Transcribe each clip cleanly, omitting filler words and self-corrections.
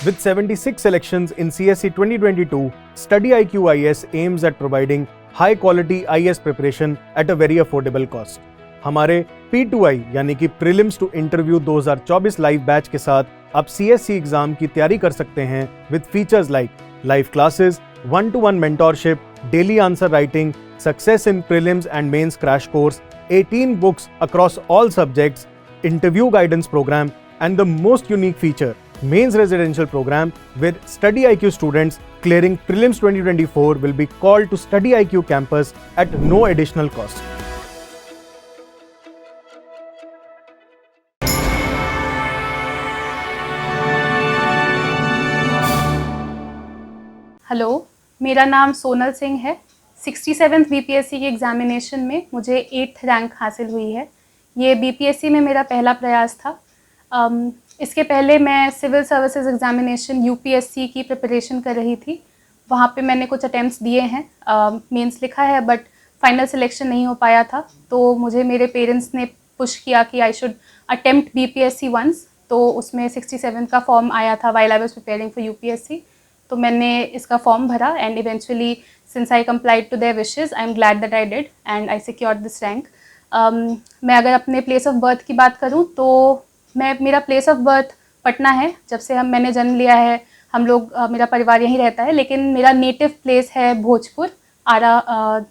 With 76 selections in CSE 2022, Study IQ IS aims at providing high quality IS preparation at a very affordable cost. हमारे P2I यानी कि Prelims to Interview 2024 live batch के साथ आप CSE exam की तैयारी कर सकते हैं with features like live classes, one-to-one mentorship, daily answer writing, success in prelims and mains crash course, 18 books across all subjects, interview guidance program, and the most unique feature, mains residential program, where Study IQ students clearing prelims 2024 will be called to Study IQ campus at no additional cost. Hello, मेरा नाम सोनल सिंह है। 67th BPSC के examination में मुझे 8th rank हासिल हुई है। ये बीपीएससी में मेरा पहला प्रयास था। इसके पहले मैं सिविल सर्विसेज एग्जामिनेशन यूपीएससी की प्रिपरेशन कर रही थी। वहाँ पे मैंने कुछ अटैम्प्ट्स दिए हैं, मेंस लिखा है, बट फाइनल सिलेक्शन नहीं हो पाया था। तो मुझे मेरे पेरेंट्स ने पुश किया कि I should attempt BPSC once. तो उसमें 67 का फॉर्म आया था while I was preparing for UPSC. तो मैंने इसका फॉर्म भरा and eventually since I complied to their wishes I am glad that I did and I secured this rank. मैं अगर अपने प्लेस ऑफ बर्थ की बात करूं तो मेरा प्लेस ऑफ बर्थ पटना है। जब से मैंने जन्म लिया है हम लोग मेरा परिवार यहीं रहता है, लेकिन मेरा नेटिव प्लेस है भोजपुर, आरा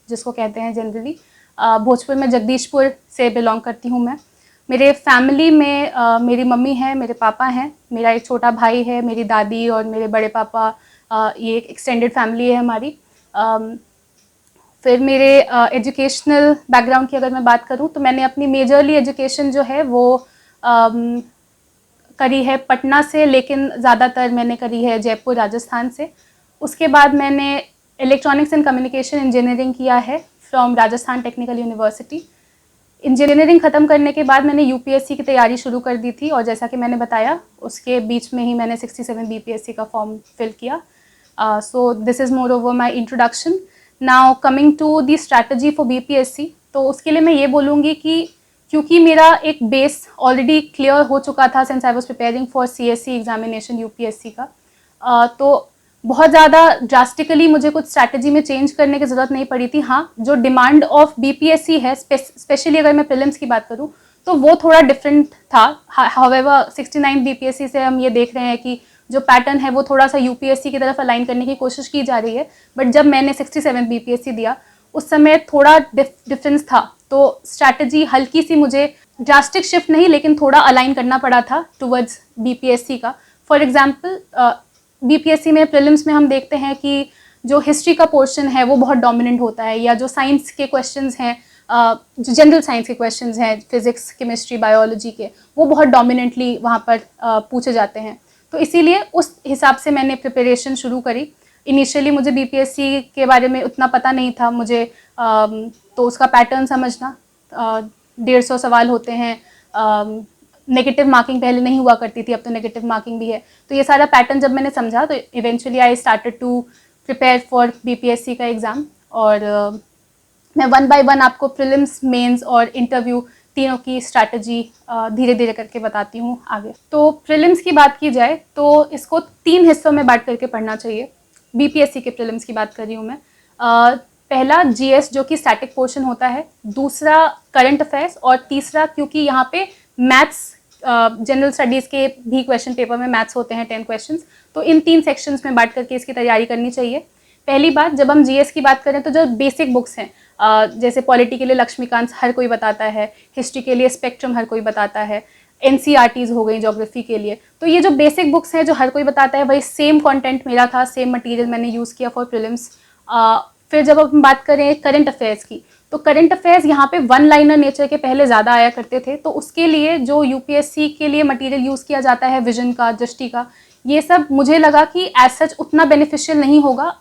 जिसको कहते हैं जनरली। भोजपुर में जगदीशपुर से बिलोंग करती हूँ मैं। मेरे फैमिली में मेरी मम्मी है, मेरे पापा हैं, मेरा एक छोटा भाई है, मेरी दादी और मेरे बड़े पापा। ये एक एक्सटेंडेड फैमिली है हमारी। फिर मेरे एजुकेशनल बैकग्राउंड की अगर मैं बात करूं तो मैंने अपनी मेजरली एजुकेशन जो है वो करी है पटना से, लेकिन ज़्यादातर मैंने करी है जयपुर राजस्थान से। उसके बाद मैंने इलेक्ट्रॉनिक्स एंड कम्युनिकेशन इंजीनियरिंग किया है from Rajasthan technical university. Engineering ख़त्म करने के बाद मैंने यूपीएससी की तैयारी शुरू कर दी थी और जैसा कि मैंने बताया उसके बीच में ही मैंने 67 बीपीएससी का फॉर्म फिल किया। So this is moreover my introduction. Now coming to the strategy for BPSC, तो उसके लिए मैं ये बोलूँगी कि क्योंकि मेरा एक बेस ऑलरेडी क्लियर हो चुका था since I was preparing for CSC examination UPSC का, तो बहुत ज़्यादा ड्रास्टिकली मुझे कुछ स्ट्रैटेजी में चेंज करने की ज़रूरत नहीं पड़ी थी। हाँ, जो डिमांड ऑफ बीपीएससी है, स्पेशली अगर मैं प्रीलिम्स की बात करूँ तो वो थोड़ा डिफरेंट था। हाउएवर 69 बीपीएससी से हम ये देख रहे हैं कि जो पैटर्न है वो थोड़ा सा यूपीएससी की तरफ अलाइन करने की कोशिश की जा रही है। बट जब मैंने 67 बीपीएससी दिया उस समय थोड़ा डिफरेंस था, तो स्ट्रैटेजी हल्की सी मुझे ड्रास्टिक शिफ्ट नहीं लेकिन थोड़ा अलाइन करना पड़ा था टुवर्ड्स बीपीएससी का। फॉर एग्जाम्पल बीपीएससी में प्रीलिम्स में हम देखते हैं कि जो हिस्ट्री का पोर्शन है वो बहुत डोमिनेंट होता है, या जो साइंस के क्वेश्चंस हैं, जो जनरल साइंस के क्वेश्चंस हैं, फिजिक्स, केमिस्ट्री, बायोलॉजी के, वो बहुत डोमिनेंटली वहाँ पर पूछे जाते हैं। तो इसीलिए उस हिसाब से मैंने प्रिपरेशन शुरू करी। इनिशियली मुझे बीपीएससी के बारे में उतना पता नहीं था मुझे, तो उसका पैटर्न समझना, 150 सवाल होते हैं, नेगेटिव मार्किंग पहले नहीं हुआ करती थी, अब तो नेगेटिव मार्किंग भी है। तो ये सारा पैटर्न जब मैंने समझा तो eventually I started to prepare for BPSC का एग्ज़ाम। और मैं वन बाय वन आपको प्रीलिम्स, मेंस और इंटरव्यू तीनों की स्ट्रैटेजी धीरे धीरे करके बताती हूँ आगे। तो प्रीलिम्स की बात की जाए तो इसको 3 हिस्सों में बांट करके पढ़ना चाहिए। बीपीएससी के प्रीलिम्स की बात कर रही हूँ मैं। पहला जीएस जो कि स्टैटिक पोर्शन होता है, दूसरा करंट अफेयर्स, और तीसरा क्योंकि यहाँ पे मैथ्स, जनरल स्टडीज़ के भी क्वेश्चन पेपर में मैथ्स होते हैं 10 क्वेश्चंस, तो इन 3 सेक्शंस में बांट करके इसकी तैयारी करनी चाहिए। पहली बात, जब हम जीएस की बात करें तो जो बेसिक बुक्स हैं, जैसे पॉलिटी के लिए लक्ष्मीकांत हर कोई बताता है, हिस्ट्री के लिए स्पेक्ट्रम हर कोई बताता है, एनसीईआरटीज़ हो गई ज्योग्राफी के लिए, तो ये जो बेसिक बुक्स हैं जो हर कोई बताता है वही सेम कंटेंट मेरा था, सेम मटेरियल मैंने यूज़ किया फॉर प्रीलिम्स। फिर जब हम बात करें करंट अफेयर्स की, तो करंट अफेयर्स यहाँ पे वन लाइनर नेचर के पहले ज़्यादा आया करते थे, तो उसके लिए जो यूपीएससी के लिए मटेरियल यूज़ किया जाता है, विजन का, दृष्टि का, ये सब मुझे लगा कि एज सच उतना बेनिफिशियल नहीं होगा।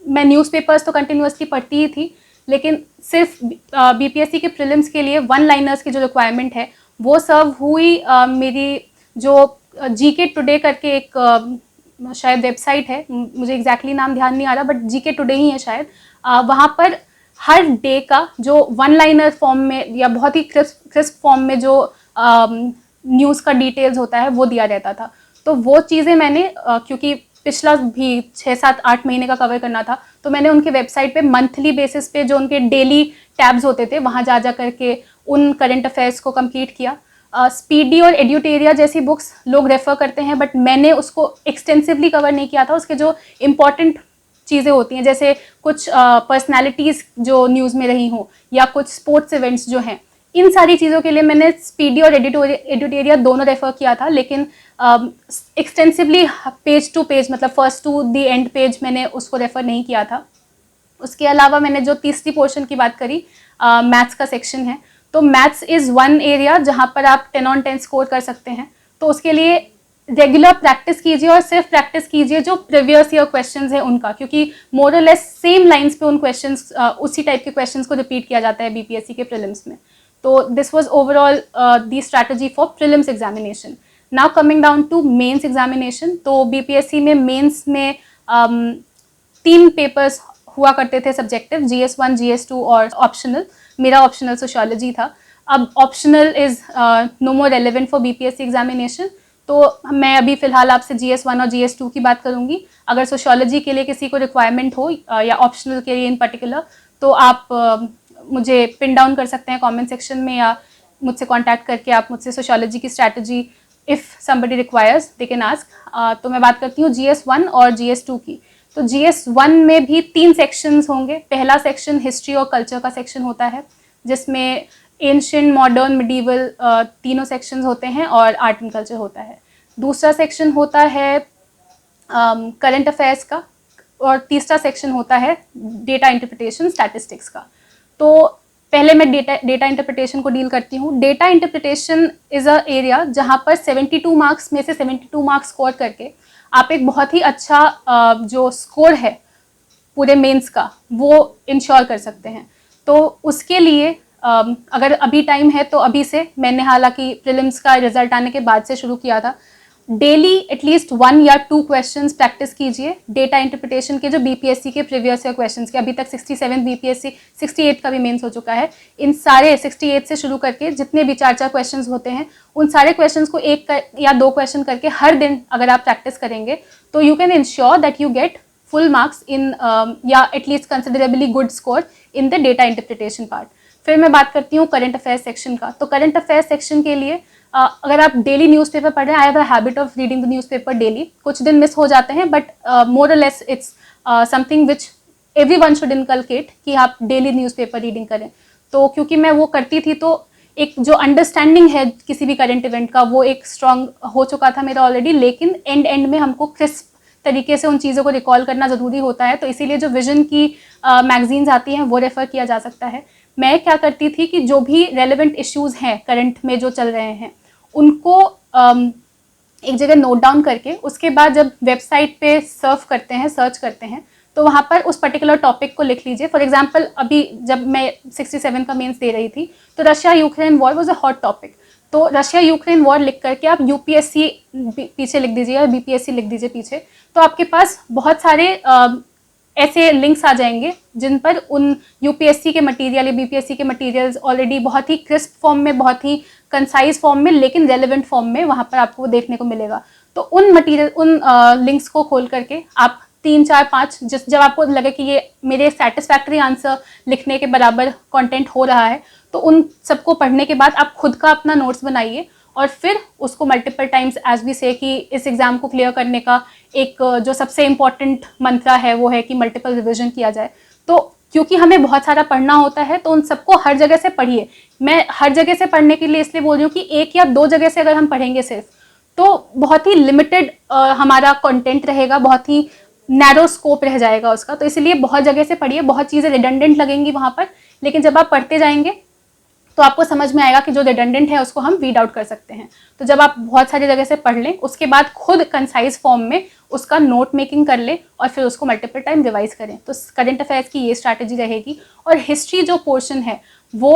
मैं न्यूज़पेपर्स तो कंटिन्यूसली पढ़ती ही थी, लेकिन सिर्फ बीपीएससी के प्रीलिम्स के लिए वन लाइनर्स की जो रिक्वायरमेंट है वो सर्व हुई। मेरी जो जीके टुडे करके एक शायद वेबसाइट है, मुझे एग्जैक्टली नाम ध्यान नहीं आ रहा, बट जीके टुडे ही है शायद, वहाँ पर हर डे का जो वन लाइनर फॉर्म में या बहुत ही क्रिस्प फॉर्म में जो न्यूज़ का डिटेल्स होता है वो दिया रहता था। तो वो चीज़ें मैंने क्योंकि पिछला भी 6-7-8 महीने का कवर करना था, तो मैंने उनके वेबसाइट पे मंथली बेसिस पे जो उनके डेली टैब्स होते थे वहाँ जा जा करके उन करंट अफेयर्स को कंप्लीट किया। स्पीडी और एड्यूटेरिया जैसी बुक्स लोग रेफ़र करते हैं, बट मैंने उसको एक्सटेंसिवली कवर नहीं किया था। उसके जो इम्पॉर्टेंट चीज़ें होती हैं, जैसे कुछ पर्सनैलिटीज़ जो न्यूज़ में रही हों या कुछ स्पोर्ट्स इवेंट्स जो हैं, इन सारी चीज़ों के लिए मैंने स्पीडी और एडिटोरिया दोनों रेफ़र किया था, लेकिन एक्सटेंसिवली पेज टू पेज, मतलब first to the end page मैंने उसको रेफ़र नहीं किया था। उसके अलावा मैंने जो तीसरी पोर्शन की बात करी, मैथ्स का सेक्शन है, तो मैथ्स इज़ वन एरिया जहाँ पर आप 10 on 10 स्कोर कर सकते हैं। तो उसके लिए रेगुलर प्रैक्टिस कीजिए और सिर्फ प्रैक्टिस कीजिए जो प्रीवियस ईयर क्वेश्चंस हैं उनका, क्योंकि मोर और लेस सेम लाइंस पे उन क्वेश्चंस, उसी टाइप के क्वेश्चंस को रिपीट किया जाता है बीपीएससी के प्रीलिम्स में। तो this was overall the strategy for prelims examination. Now coming down to mains examination, तो बीपीएससी में मेंस में 3 पेपर्स हुआ करते थे सब्जेक्टिव, GS1, GS2 और ऑप्शनल। मेरा ऑप्शनल सोशियोलॉजी था। अब optional is no more relevant for BPSC examination, तो मैं अभी फ़िलहाल आपसे GS1 और GS2 की बात करूँगी। अगर सोशियोलॉजी के लिए किसी को रिक्वायरमेंट हो या ऑप्शनल के लिए इन पर्टिकुलर, तो आप मुझे पिन डाउन कर सकते हैं कमेंट सेक्शन में, या मुझसे कांटेक्ट करके आप मुझसे सोशियोलॉजी की strategy if somebody requires they can ask. तो मैं बात करती हूँ GS1 और GS2 की। तो GS1 में भी 3 सेक्शंस होंगे। पहला सेक्शन हिस्ट्री और कल्चर का सेक्शन होता है, जिसमें एंशिएंट, मॉडर्न, मिडीवल तीनों सेक्शंस होते हैं और आर्ट एंड कल्चर होता है। दूसरा सेक्शन होता है करंट अफेयर्स का, और तीसरा सेक्शन होता है डेटा इंटरप्रिटेशन, स्टैटिस्टिक्स का। तो पहले मैं डेटा इंटरप्रिटेशन को डील करती हूँ। Data interpretation is a area जहाँ पर 72 मार्क्स में से 72 मार्क्स स्कोर करके आप एक बहुत ही अच्छा जो स्कोर है पूरे मेंस का, वो इंश्योर कर सकते हैं। तो उसके लिए अगर अभी टाइम है तो अभी से, मैंने हालांकि प्रीलिम्स का रिजल्ट आने के बाद से शुरू किया था, डेली एटलीस्ट 1 या 2 क्वेश्चंस प्रैक्टिस कीजिए डेटा इंटरप्रिटेशन के, जो बीपीएससी के प्रीवियस ईयर क्वेश्चंस के। अभी तक 67 बीपीएससी, 68 का भी मेंस हो चुका है। इन सारे 68 से शुरू करके जितने भी 4-4 क्वेश्चंस होते हैं, उन सारे क्वेश्चंस को 1 या 2 क्वेश्चन करके हर दिन अगर आप प्रैक्टिस करेंगे, तो you can ensure that you get full marks in या at least considerably good score in the data interpretation part. फिर मैं बात करती हूँ करंट अफेयर्स सेक्शन का। तो करंट अफेयर्स सेक्शन के लिए अगर आप डेली न्यूज़पेपर पढ़ रहे हैं, आई have a habit of reading the newspaper daily. कुछ दिन मिस हो जाते हैं, बट मोर और less it's something which everyone should inculcate कि आप डेली न्यूज़पेपर रीडिंग करें। तो क्योंकि मैं वो करती थी, तो एक जो अंडरस्टैंडिंग है किसी भी करंट इवेंट का, वो एक स्ट्रॉन्ग हो चुका था मेरा ऑलरेडी। लेकिन एंड में हमको क्रिस्प तरीके से उन चीज़ों को रिकॉल करना ज़रूरी होता है, तो इसीलिए जो विजन की मैगजीन्स आती हैं वो रेफ़र किया जा सकता है। मैं क्या करती थी कि जो भी रेलेवेंट इश्यूज़ हैं करंट में जो चल रहे हैं, उनको एक जगह नोट डाउन करके, उसके बाद जब वेबसाइट पे सर्च करते हैं, तो वहाँ पर उस पर्टिकुलर टॉपिक को लिख लीजिए। फॉर एग्जांपल, अभी जब मैं 67 का मेंस दे रही थी, तो Russia Ukraine war was a hot topic. तो रशिया यूक्रेन वॉर लिख करके आप यूपीएससी पीछे लिख दीजिए या बीपीएससी लिख दीजिए पीछे, तो आपके पास बहुत सारे ऐसे लिंक्स आ जाएंगे जिन पर उन यूपीएससी के मटेरियल या बीपीएससी के मटेरियल्स ऑलरेडी बहुत ही क्रिस्प फॉर्म में, बहुत ही कंसाइज फॉर्म में, लेकिन रेलेवेंट फॉर्म में वहाँ पर आपको देखने को मिलेगा। तो उन मटेरियल, उन लिंक्स को खोल करके आप 3, 4, 5, जब आपको लगे कि ये मेरे सेटिस्फैक्ट्री आंसर लिखने के बराबर कंटेंट हो रहा है, तो उन सबको पढ़ने के बाद आप खुद का अपना नोट्स बनाइए और फिर उसको मल्टीपल टाइम्स, एज वी से कि इस एग्ज़ाम को क्लियर करने का एक जो सबसे इम्पॉर्टेंट मंत्रा है वो है कि मल्टीपल रिविजन किया जाए। तो क्योंकि हमें बहुत सारा पढ़ना होता है, तो उन सबको हर जगह से पढ़िए। मैं हर जगह से पढ़ने के लिए इसलिए बोल रही हूँ कि 1 या 2 जगह से अगर हम पढ़ेंगे सिर्फ, तो बहुत ही लिमिटेड हमारा कंटेंट रहेगा, बहुत ही नैरो स्कोप रह जाएगा उसका। तो इसलिए बहुत जगह से पढ़िए, बहुत चीज़ें रिडंडेंट लगेंगी वहाँ पर, लेकिन जब आप पढ़ते जाएंगे तो आपको समझ में आएगा कि जो रिडंडेंट है उसको हम वीड आउट कर सकते हैं। तो जब आप बहुत सारी जगह से पढ़ लें, उसके बाद खुद कंसाइज फॉर्म में उसका नोट मेकिंग कर लें और फिर उसको मल्टीपल टाइम रिवाइज करें। तो करंट अफेयर्स की ये स्ट्रैटेजी रहेगी। और हिस्ट्री जो पोर्शन है वो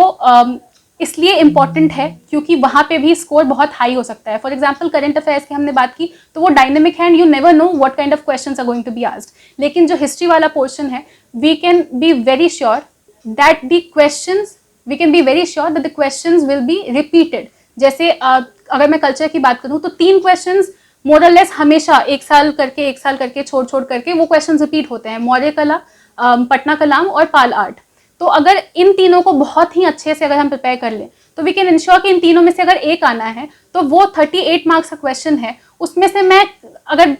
इसलिए इम्पॉर्टेंट है क्योंकि वहाँ पे भी स्कोर बहुत हाई हो सकता है। फॉर एग्जाम्पल, करंट अफेयर्स की हमने बात की, तो वो डायनेमिक है and you never know what kind of questions are going to be asked. लेकिन जो हिस्ट्री वाला पोर्शन है, we can be very sure that the questions we can be very sure that the questions will be repeated। जैसे अगर मैं culture की बात करूँ तो 3 क्वेश्चंस मोर और लेस हमेशा एक साल करके छोड़ करके वो क्वेश्चन रिपीट होते हैं, मौर्य कला, पटना कलाम और पाल आर्ट। तो अगर इन तीनों को बहुत ही अच्छे से अगर हम प्रिपेयर कर लें तो वी कैन इंश्योर कि इन तीनों में से अगर एक आना है तो वो 38 मार्क्स का क्वेश्चन है, उसमें से मैं अगर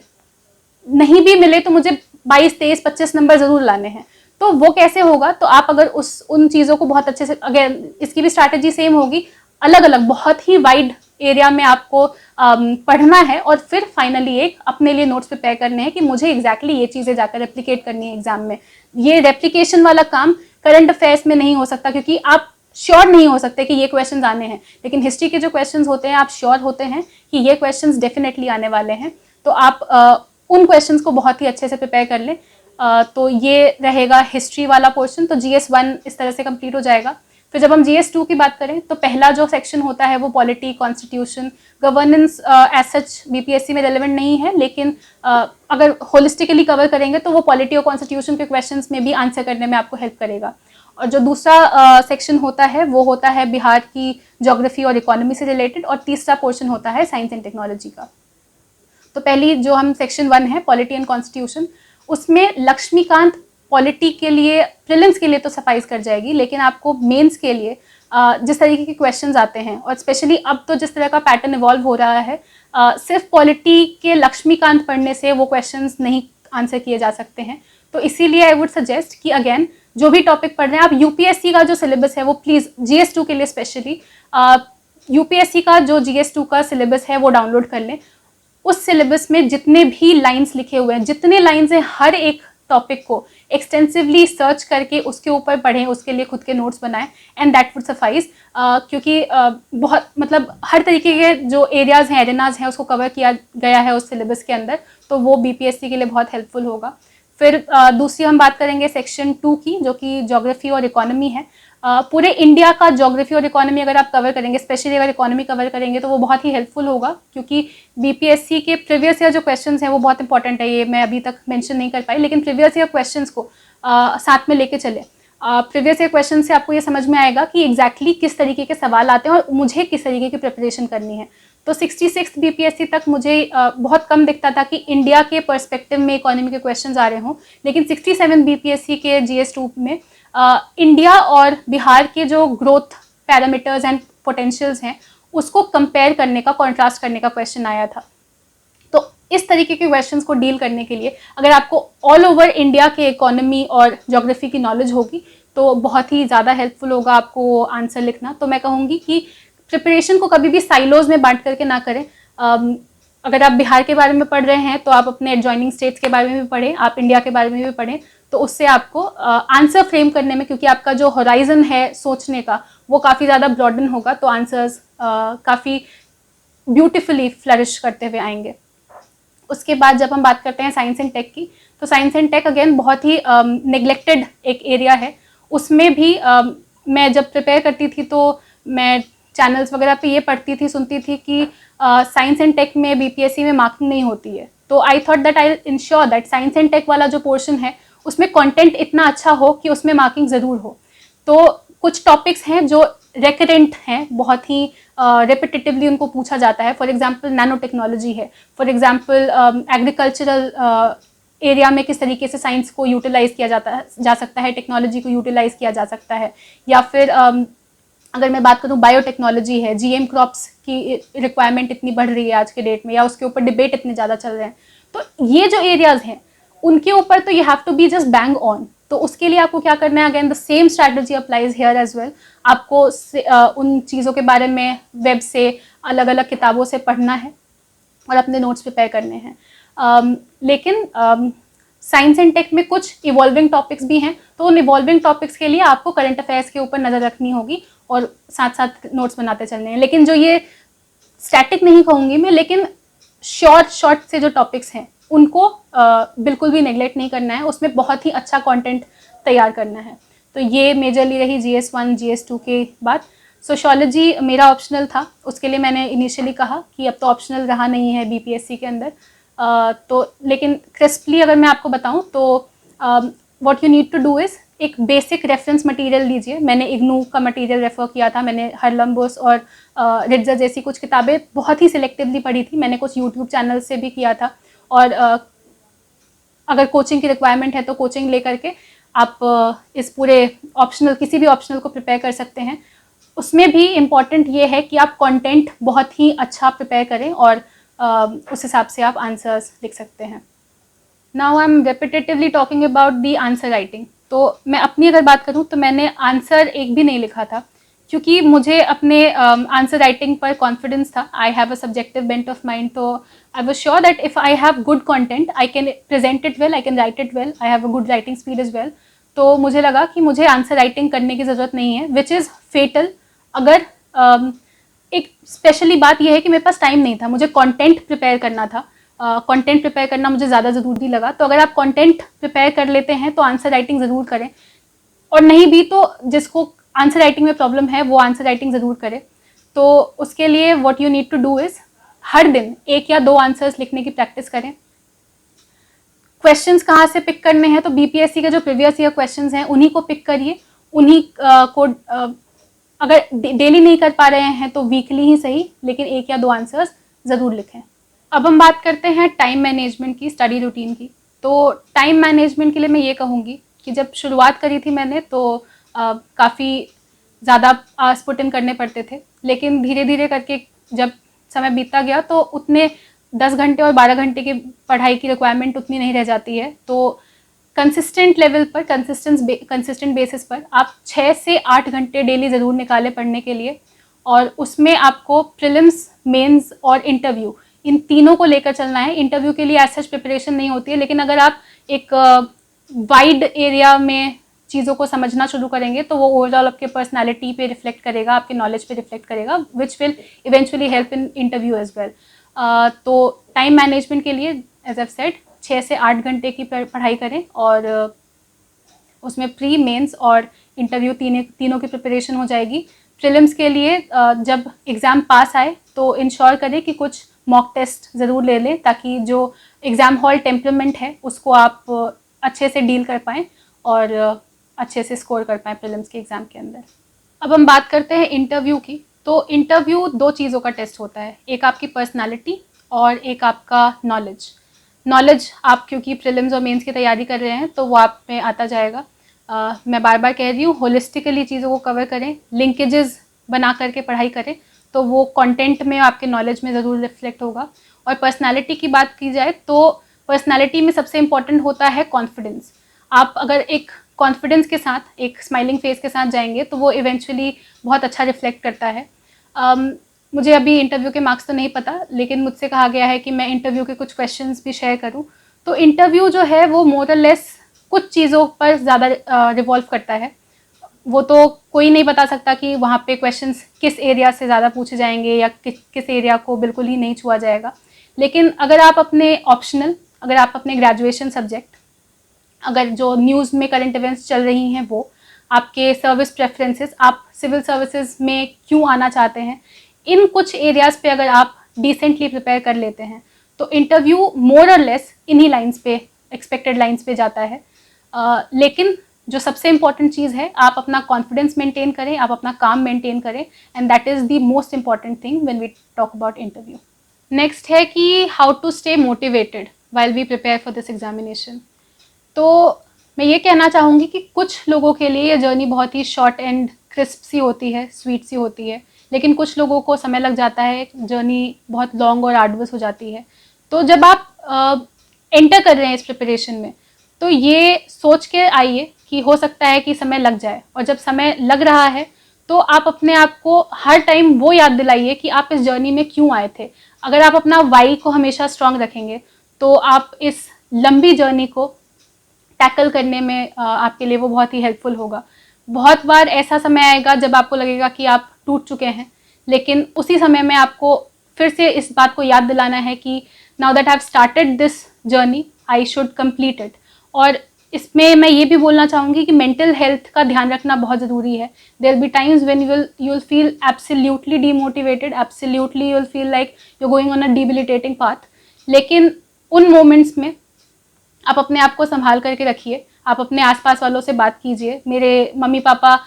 नहीं भी मिले तो मुझे 22, 23, 25 नंबर जरूर लाने हैं। तो वो कैसे होगा, तो आप अगर उन चीज़ों को बहुत अच्छे से, अगर इसकी भी स्ट्रैटेजी सेम होगी, अलग अलग बहुत ही वाइड एरिया में आपको पढ़ना है और फिर फाइनली एक अपने लिए नोट्स प्रिपेयर करने हैं कि मुझे एग्जैक्टली ये चीज़ें जाकर रेप्लिकेट करनी है एग्जाम में। ये रेप्लिकेशन वाला काम करंट अफेयर्स में नहीं हो सकता क्योंकि आप श्योर नहीं हो सकते कि ये क्वेश्चंस आने हैं, लेकिन हिस्ट्री के जो क्वेश्चंस होते हैं आप श्योर होते हैं कि ये क्वेश्चंस डेफिनेटली आने वाले हैं। तो आप उन क्वेश्चंस को बहुत ही अच्छे से प्रिपेयर कर लें। तो ये रहेगा हिस्ट्री वाला पोर्शन। तो GS1 इस तरह से कंप्लीट हो जाएगा। फिर जब हम GS2 की बात करें तो पहला जो सेक्शन होता है वो polity, constitution, governance as such BPSC में रेलेवेंट नहीं है, लेकिन अगर होलिस्टिकली कवर करेंगे तो वो पॉलिटी और कॉन्स्टिट्यूशन के क्वेश्चंस में भी आंसर करने में आपको हेल्प करेगा। और जो दूसरा सेक्शन होता है वो होता है बिहार की ज्योग्राफी और इकोनॉमी से रिलेटेड, और तीसरा पोर्शन होता है साइंस एंड टेक्नोलॉजी का। तो पहली जो हम सेक्शन 1 है पॉलिटी एंड कॉन्स्टिट्यूशन, उसमें लक्ष्मीकांत पॉलिटी के लिए, प्रीलिम्स के लिए तो सफाइस कर जाएगी, लेकिन आपको मेंस के लिए जिस तरीके के क्वेश्चंस आते हैं, और स्पेशली अब तो जिस तरह का पैटर्न इवॉल्व हो रहा है, सिर्फ पॉलिटी के लक्ष्मीकांत पढ़ने से वो क्वेश्चंस नहीं आंसर किए जा सकते हैं। तो इसीलिए आई वुड सजेस्ट कि अगेन जो भी टॉपिक पढ़ रहे हैं आप, UPSC का जो सिलेबस है वो प्लीज़ GS2 के लिए स्पेशली UPSC का जो GS2 का सिलेबस है वो डाउनलोड कर लें। उस सिलेबस में जितने भी लाइंस लिखे हुए हैं, जितने लाइंस हैं, हर एक टॉपिक को एक्सटेंसिवली सर्च करके उसके ऊपर पढ़ें, उसके लिए खुद के नोट्स बनाएं, एंड दैट वुड सफाइस। क्योंकि बहुत मतलब हर तरीके के जो एरियाज़ हैं, एरिनाज हैं, उसको कवर किया गया है उस सिलेबस के अंदर, तो वो BPSC के लिए बहुत हेल्पफुल होगा। फिर दूसरी हम बात करेंगे सेक्शन 2 की, जो कि ज्योग्राफी और इकोनॉमी है। पूरे इंडिया का ज्योग्राफी और इकोनॉमी अगर आप कवर करेंगे, स्पेशली अगर इकोनॉमी कवर करेंगे, तो वो बहुत ही हेल्पफुल होगा, क्योंकि BPSC के प्रीवियस ईयर जो क्वेश्चंस हैं वो बहुत इंपॉर्टेंट है। ये मैं अभी तक मेंशन नहीं कर पाई, लेकिन प्रीवियस ईयर क्वेश्चंस को साथ में लेके चले। प्रीवियस ईयर क्वेश्चन से आपको ये समझ में आएगा कि एग्जैक्टली किस तरीके के सवाल आते हैं और मुझे किस तरीके की प्रिपरेशन करनी है। तो 66 BPSC तक मुझे बहुत कम दिखता था कि इंडिया के पर्सपेक्टिव में इकोनॉमी के क्वेश्चंस आ रहे हों, लेकिन 67 BPSC के GS2 में इंडिया और बिहार के जो ग्रोथ पैरामीटर्स एंड पोटेंशियल्स हैं उसको कंपेयर करने का, कॉन्ट्रास्ट करने का क्वेश्चन आया था। तो इस तरीके के क्वेश्चंस को डील करने के लिए अगर आपको ऑल ओवर इंडिया के इकोनॉमी और ज्योग्राफी की नॉलेज होगी तो बहुत ही ज़्यादा हेल्पफुल होगा आपको आंसर लिखना। तो मैं कहूँगी कि प्रिपरेशन को कभी भी साइलोज में बांट करके ना करें। अगर आप बिहार के बारे में पढ़ रहे हैं तो आप अपने एडजॉइनिंग स्टेट्स के बारे में भी पढ़ें, आप इंडिया के बारे में भी पढ़ें, तो उससे आपको आंसर फ्रेम करने में, क्योंकि आपका जो होराइजन है सोचने का वो काफ़ी ज़्यादा ब्रॉडन होगा, तो आंसर्स काफ़ी ब्यूटिफुली फ्लरिश करते हुए आएंगे। उसके बाद जब हम बात करते हैं साइंस एंड टेक की, तो साइंस एंड टेक अगेन बहुत ही नेग्लेक्टेड एक एरिया है। उसमें भी मैं जब प्रिपेयर करती थी तो मैं चैनल्स वगैरह पे ये पढ़ती थी, सुनती थी कि साइंस एंड टेक में BPSC में मार्किंग नहीं होती है। तो I thought that I ensure that science and tech वाला जो पोर्शन है उसमें कंटेंट इतना अच्छा हो कि उसमें मार्किंग ज़रूर हो। तो कुछ टॉपिक्स हैं जो रेकरेंट हैं, बहुत ही रेपिटेटिवली उनको पूछा जाता है। फॉर एग्जांपल नैनो टेक्नोलॉजी है, फॉर एग्जांपल एग्रीकल्चरल एरिया में किस तरीके से साइंस को यूटिलाइज किया जा सकता है, टेक्नोलॉजी को यूटिलाइज किया जा सकता है, या फिर अगर मैं बात करूँ बायोटेक्नोलॉजी है, GM क्रॉप्स की रिक्वायरमेंट इतनी बढ़ रही है आज के डेट में, या उसके ऊपर डिबेट इतने ज़्यादा चल रहे हैं। तो ये जो एरियाज़ हैं उनके ऊपर तो you have to be just bang on. तो उसके लिए आपको क्या करना है, again the same strategy applies here as well. आपको उन चीज़ों के बारे में वेब से, अलग अलग किताबों से पढ़ना है और अपने नोट्स प्रिपेयर करने हैं। लेकिन साइंस एंड टेक में कुछ इवॉल्विंग टॉपिक्स भी हैं, तो उन इवॉल्विंग टॉपिक्स के लिए आपको करंट अफेयर्स के ऊपर नज़र रखनी होगी और साथ साथ नोट्स बनाते चलने हैं। लेकिन जो ये स्टैटिक नहीं कहूँगी मैं, लेकिन शॉर्ट से जो टॉपिक्स हैं उनको बिल्कुल भी नेगलेक्ट नहीं करना है, उसमें बहुत ही अच्छा कंटेंट तैयार करना है। तो ये मेजरली रही GS1 GS2 के बाद। सोशियोलॉजी मेरा ऑप्शनल था, उसके लिए मैंने इनिशियली कहा कि अब तो ऑप्शनल रहा नहीं है BPSC के अंदर। तो लेकिन क्रिस्पली अगर मैं आपको बताऊं तो what you need to do is एक बेसिक रेफरेंस मटेरियल लीजिए। मैंने इग्नू का मटेरियल रेफ़र किया था, मैंने हरलम्बोस और रिट्ज़र जैसी कुछ किताबें बहुत ही सिलेक्टिवली पढ़ी थी, मैंने कुछ यूट्यूब चैनल से भी किया था, और अगर कोचिंग की रिक्वायरमेंट है तो कोचिंग लेकर के आप इस पूरे ऑप्शनल, किसी भी ऑप्शनल को प्रिपेयर कर सकते हैं। उसमें भी इम्पॉर्टेंट ये है कि आप कंटेंट बहुत ही अच्छा प्रिपेयर करें और उस हिसाब से आप आंसर्स लिख सकते हैं। Now I am repetitively talking about the answer writing. तो मैं अपनी अगर बात करूँ तो मैंने आंसर एक भी नहीं लिखा था, क्योंकि मुझे अपने आंसर राइटिंग पर कॉन्फिडेंस था। I have a subjective bent of mind, तो I was sure that if I have good content I can present it well, I can write it well, I have a good writing speed is well. तो मुझे लगा कि मुझे answer writing करने की ज़रूरत नहीं है, विच इज़ फेटल। अगर एक स्पेशली बात यह है कि मेरे पास टाइम नहीं था, मुझे कंटेंट प्रिपेयर करना था, कंटेंट प्रिपेयर करना मुझे ज़्यादा ज़रूरी लगा। तो अगर आप कंटेंट प्रिपेयर कर लेते हैं तो आंसर राइटिंग ज़रूर करें, और नहीं भी तो जिसको आंसर राइटिंग में प्रॉब्लम है वो आंसर राइटिंग ज़रूर करे। तो उसके लिए what you need to do is हर दिन 1 या 2 आंसर्स लिखने की प्रैक्टिस करें। क्वेश्चंस कहाँ से पिक करने हैं, तो बीपीएससी के जो प्रीवियस ईयर क्वेश्चंस हैं उन्हीं को पिक करिए, उन्हीं को अगर डेली नहीं कर पा रहे हैं तो वीकली ही सही, लेकिन 1 या 2 आंसर्स ज़रूर लिखें। अब हम बात करते हैं टाइम मैनेजमेंट की, स्टडी रूटीन की। तो टाइम मैनेजमेंट के लिए मैं ये कहूँगी कि जब शुरुआत करी थी मैंने तो काफ़ी ज़्यादा आवर्स पुट इन करने पड़ते थे, लेकिन धीरे धीरे करके जब समय बीतता गया तो उतने 10 घंटे और 12 घंटे की पढ़ाई की रिक्वायरमेंट उतनी नहीं रह जाती है। तो कंसिस्टेंट लेवल पर, कंसिस्टेंट बेसिस पर आप 6 से 8 घंटे डेली ज़रूर निकालें पढ़ने के लिए, और उसमें आपको प्रीलिम्स, मेंस और इंटरव्यू, इन तीनों को लेकर चलना है। इंटरव्यू के लिए ऐसा प्रिपरेशन नहीं होती है, लेकिन अगर आप एक वाइड एरिया में चीज़ों को समझना शुरू करेंगे तो वो ओवरऑल आपके पर्सनालिटी पे रिफ्लेक्ट करेगा, आपके नॉलेज पे रिफ्लेक्ट करेगा, which will eventually help in interview as well. तो टाइम मैनेजमेंट के लिए एज आई सेड 6 से 8 घंटे की पढ़ाई करें, और उसमें प्री, मेंस और इंटरव्यू तीनों की प्रिपरेशन हो जाएगी। प्रीलिम्स के लिए जब एग्ज़ाम पास आए तो इंश्योर करें कि कुछ मॉक टेस्ट ज़रूर ले लें, ताकि जो एग्ज़ाम हॉल टेम्परामेंट है उसको आप अच्छे से डील कर पाएँ और अच्छे से स्कोर कर पाएँ प्रीलिम्स के एग्ज़ाम के अंदर। अब हम बात करते हैं इंटरव्यू की। तो इंटरव्यू 2 चीज़ों का टेस्ट होता है, एक आपकी पर्सनालिटी और एक आपका नॉलेज। आप क्योंकि प्रीलिम्स और मेंस की तैयारी कर रहे हैं तो वो आप में आता जाएगा। मैं बार बार कह रही हूँ, होलिस्टिकली चीज़ों को कवर करें, लिंकेजेस बना करके पढ़ाई करें, तो वो कंटेंट में, आपके नॉलेज में ज़रूर रिफ्लेक्ट होगा। और पर्सनालिटी की बात की जाए तो पर्सनालिटी में सबसे इम्पॉर्टेंट होता है कॉन्फिडेंस। आप अगर एक कॉन्फिडेंस के साथ, एक स्माइलिंग फेस के साथ जाएंगे तो वो इवेंचुअली बहुत अच्छा रिफ्लेक्ट करता है। मुझे अभी इंटरव्यू के मार्क्स तो नहीं पता, लेकिन मुझसे कहा गया है कि मैं इंटरव्यू के कुछ क्वेश्चंस भी शेयर करूं। तो इंटरव्यू जो है वो मोर और लेस कुछ चीज़ों पर ज़्यादा रिवॉल्व करता है। वो तो कोई नहीं बता सकता कि वहाँ पे क्वेश्चंस किस एरिया से ज़्यादा पूछे जाएंगे या किस एरिया को बिल्कुल ही नहीं छुआ जाएगा। लेकिन अगर आप अपने ऑप्शनल, अगर आप अपने ग्रेजुएशन सब्जेक्ट, अगर जो न्यूज़ में करंट इवेंट्स चल रही हैं वो, आपके सर्विस प्रेफरेंसेस, आप सिविल सर्विसेज में क्यों आना चाहते हैं, इन कुछ एरियाज़ पे अगर आप डिसेंटली प्रिपेयर कर लेते हैं तो इंटरव्यू मोर और लेस इन्हीं लाइंस पे, एक्सपेक्टेड लाइंस पे जाता है। लेकिन जो सबसे इम्पॉर्टेंट चीज़ है, आप अपना कॉन्फिडेंस मेंटेन करें, आप अपना काम मेंटेन करें, and that is the most important thing when we talk about interview. Next है कि how to stay motivated while we prepare for this examination. तो मैं ये कहना चाहूँगी कि कुछ लोगों के लिए ये जर्नी बहुत ही शॉर्ट एंड क्रिस्प सी होती है, स्वीट सी होती है, लेकिन कुछ लोगों को समय लग जाता है, जर्नी बहुत लॉन्ग और आर्डवस हो जाती है। तो जब आप एंटर कर रहे हैं इस प्रिपरेशन में, तो ये सोच के आइए कि हो सकता है कि समय लग जाए, और जब समय लग रहा है तो आप अपने आप को हर टाइम वो याद दिलाइए कि आप इस जर्नी में क्यों आए थे। अगर आप अपना वाई को हमेशा स्ट्रांग रखेंगे तो आप इस लंबी जर्नी को टैकल करने में आपके लिए वो बहुत ही हेल्पफुल होगा। बहुत बार ऐसा समय आएगा जब आपको लगेगा कि आप टूट चुके हैं, लेकिन उसी समय में आपको फिर से इस बात को याद दिलाना है कि now that I have started this journey, I should complete it. और इसमें मैं ये भी बोलना चाहूँगी कि मेंटल हेल्थ का ध्यान रखना बहुत ज़रूरी है। There be times when you will feel absolutely demotivated, absolutely you will feel like you going on a debilitating path, लेकिन उन मोमेंट्स में आप अपने आप को संभाल करके रखिए, आप अपने आसपास वालों से बात कीजिए। मेरे मम्मी पापा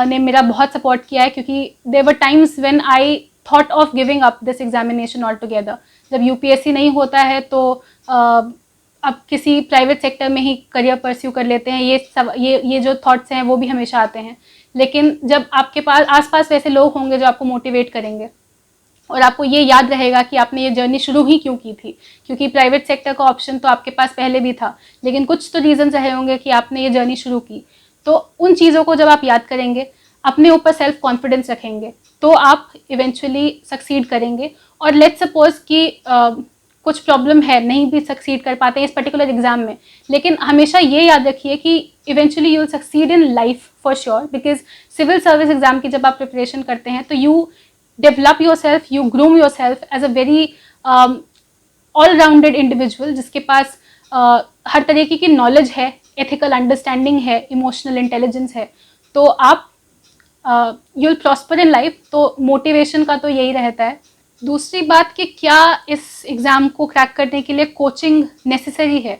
ने मेरा बहुत सपोर्ट किया है, क्योंकि there were times when I thought of giving up this examination all together. जब यूपीएससी नहीं होता है तो अब किसी प्राइवेट सेक्टर में ही करियर परस्यू कर लेते हैं, ये जो थॉट्स हैं वो भी हमेशा आते हैं। लेकिन जब आपके पास आसपास वैसे लोग होंगे जो आपको मोटिवेट करेंगे और आपको ये याद रहेगा कि आपने ये जर्नी शुरू ही क्यों की थी, क्योंकि प्राइवेट सेक्टर का ऑप्शन तो आपके पास पहले भी था, लेकिन कुछ तो रीजन रहे होंगे कि आपने ये जर्नी शुरू की। तो उन चीज़ों को जब आप याद करेंगे, अपने ऊपर सेल्फ कॉन्फिडेंस रखेंगे, तो आप इवेंचुअली सक्सीड करेंगे। और लेट्स सपोज कि कुछ प्रॉब्लम है, नहीं भी सक्सीड कर पाते इस पर्टिकुलर एग्जाम में, लेकिन हमेशा ये याद रखिए कि eventually you will succeed in life for sure. Because civil service exam की जब आप प्रिपरेशन करते हैं तो you develop your self, you groom your self as a very all rounded individual, जिसके पास हर तरीके की नॉलेज है, एथिकल अंडरस्टैंडिंग है, इमोशनल इंटेलिजेंस है। तो आप you will prosper in life. तो मोटिवेशन का तो यही रहता है। दूसरी बात कि क्या इस एग्ज़ाम को क्रैक करने के लिए कोचिंग नेसेसरी है,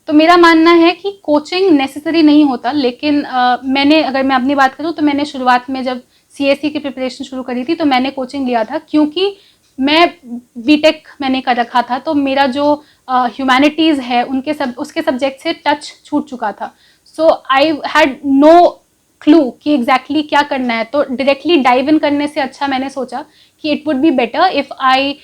तो मेरा मानना है कि कोचिंग नेसेसरी नहीं होता। लेकिन अगर मैं अपनी बात करूँ तो मैंने शुरुआत में जब सीएससी की प्रिपरेशन शुरू करी थी तो मैंने कोचिंग लिया था, क्योंकि मैं बीटेक मैंने कर रखा था, तो मेरा जो ह्यूमैनिटीज़ है उसके सब्जेक्ट से टच छूट चुका था। सो आई हैड नो क्लू कि एग्जैक्टली क्या करना है। तो डायरेक्टली डाइव इन करने से अच्छा मैंने सोचा कि it would be better if I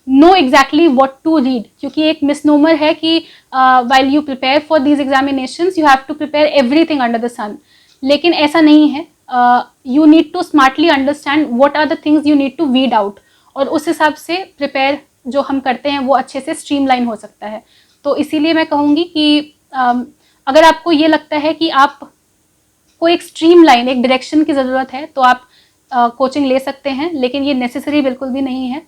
know exactly what to read, क्योंकि एक मिसनोमर है कि while you prepare for these examinations you have to prepare everything under the sun. लेकिन ऐसा नहीं है। You need to smartly understand what are the things you need to weed out, और उस हिसाब से प्रिपेयर जो हम करते हैं वो अच्छे से स्ट्रीमलाइन हो सकता है। तो इसीलिए मैं कहूँगी कि अगर आपको ये लगता है कि आप को एक स्ट्रीमलाइन, एक डायरेक्शन की ज़रूरत है, तो आप कोचिंग ले सकते हैं, लेकिन ये नेसेसरी बिल्कुल भी नहीं है।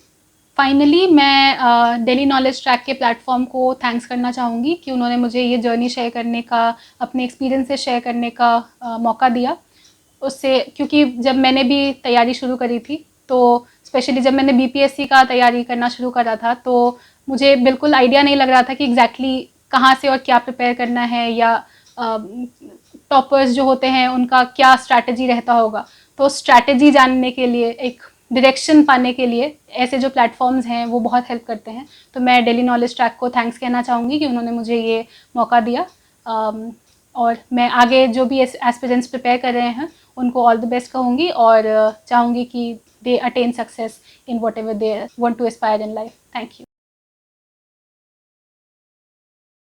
फाइनली मैं डेली नॉलेज ट्रैक के प्लेटफॉर्म को थैंक्स करना चाहूँगी कि उन्होंने मुझे ये जर्नी शेयर करने का, अपने एक्सपीरियंसेस शेयर करने का मौका दिया। उससे, क्योंकि जब मैंने भी तैयारी शुरू करी थी, तो स्पेशली जब मैंने बीपीएससी का तैयारी करना शुरू करा था, तो मुझे बिल्कुल आइडिया नहीं लग रहा था कि एग्जैक्टली कहाँ से और क्या प्रिपेयर करना है, या टॉपर्स जो होते हैं उनका क्या स्ट्रैटेजी रहता होगा। तो स्ट्रैटेजी जानने के लिए, एक डायरेक्शन पाने के लिए ऐसे जो प्लेटफॉर्म्स हैं वो बहुत हेल्प करते हैं। तो मैं डेली नॉलेज ट्रैक को थैंक्स कहना चाहूँगी कि उन्होंने मुझे ये मौका दिया। और मैं आगे जो भी एस्पिरेंट्स प्रिपेयर कर रहे हैं उनको ऑल द बेस्ट कहूँगी, और चाहूँगी कि they attain success in whatever they want to aspire in life. Thank you.